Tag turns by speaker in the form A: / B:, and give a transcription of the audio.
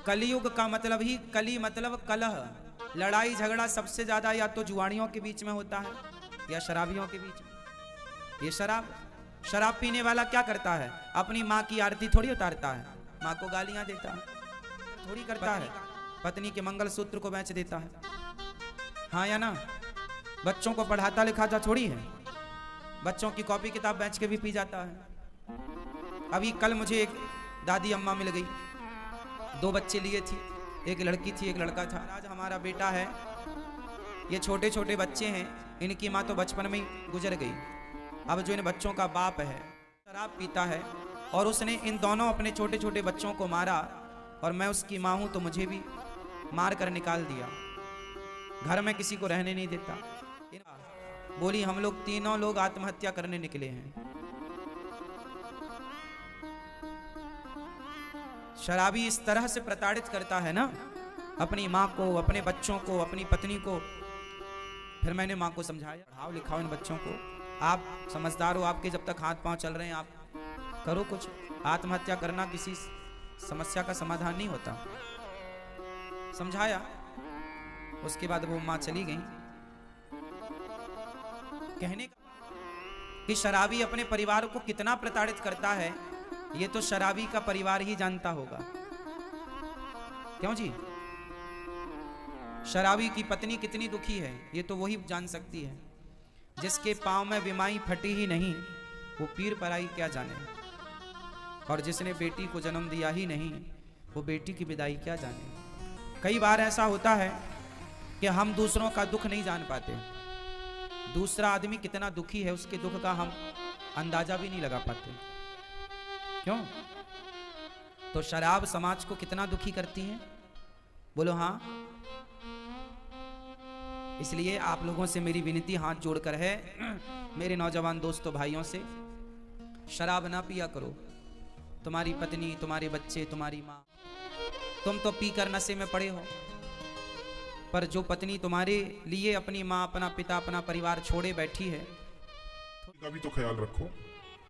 A: कलयुग का मतलब ही कली मतलब कलह, लड़ाई झगड़ा सबसे ज्यादा या तो जुआड़ियों के बीच में होता है या शराबियों के बीच में। ये शराब पीने वाला क्या करता है, अपनी माँ की आरती थोड़ी उतारता है, माँ को गालियां देता है, थोड़ी करता है, पत्नी के मंगलसूत्र को बेच देता है, हाँ या ना। बच्चों को पढ़ाता लिखाता थोड़ी है, बच्चों की कॉपी किताब बेच के भी पी जाता है। अभी कल मुझे एक दादी अम्मा मिल गई, 2 बच्चे लिए थी, एक लड़की थी एक लड़का था। आज हमारा बेटा है, ये छोटे छोटे बच्चे हैं, इनकी माँ तो बचपन में ही गुजर गई। अब जो इन बच्चों का बाप है शराब पीता है और उसने इन दोनों अपने छोटे छोटे बच्चों को मारा, और मैं उसकी माँ हूँ तो मुझे भी मार कर निकाल दिया, घर में किसी को रहने नहीं देता। बोली हम लोग तीनों लोग आत्महत्या करने निकले हैं। शराबी इस तरह से प्रताड़ित करता है ना अपनी माँ को, अपने बच्चों को, अपनी पत्नी को। फिर मैंने माँ को समझाया, पढ़ाओ लिखाओ इन बच्चों को, आप समझदार हो, आपके जब तक हाथ पांव चल रहे हैं आप करो कुछ। आत्महत्या करना किसी समस्या का समाधान नहीं होता। समझाया, उसके बाद वो माँ चली गई। कहने का कि शराबी अपने परिवार को कितना प्रताड़ित करता है, ये तो शराबी का परिवार ही जानता होगा। क्यों जी? शराबी की पत्नी कितनी दुखी है ये तो वही जान सकती है। जिसके पांव में विमाई फटी ही नहीं, वो पीर पराई क्या जाने। और जिसने बेटी को जन्म दिया ही नहीं, वो बेटी की विदाई क्या जाने। कई बार ऐसा होता है कि हम दूसरों का दुख नहीं जान पाते, दूसरा आदमी कितना दुखी है उसके दुख का हम अंदाजा भी नहीं लगा पाते। क्यों? तो शराब समाज को कितना दुखी करती है, बोलो हाँ। इसलिए आप लोगों से मेरी विनती हाथ जोड़कर है, मेरे नौजवान दोस्तों भाइयों से, शराब ना पिया करो। तुम्हारी पत्नी, तुम्हारे बच्चे, तुम्हारी माँ, तुम तो पीकर नशे में पड़े हो, पर जो पत्नी तुम्हारे लिए अपनी माँ, अपना पिता, अपना परिवार छोड़े बैठी है,
B: का भी तो ख्याल रखो।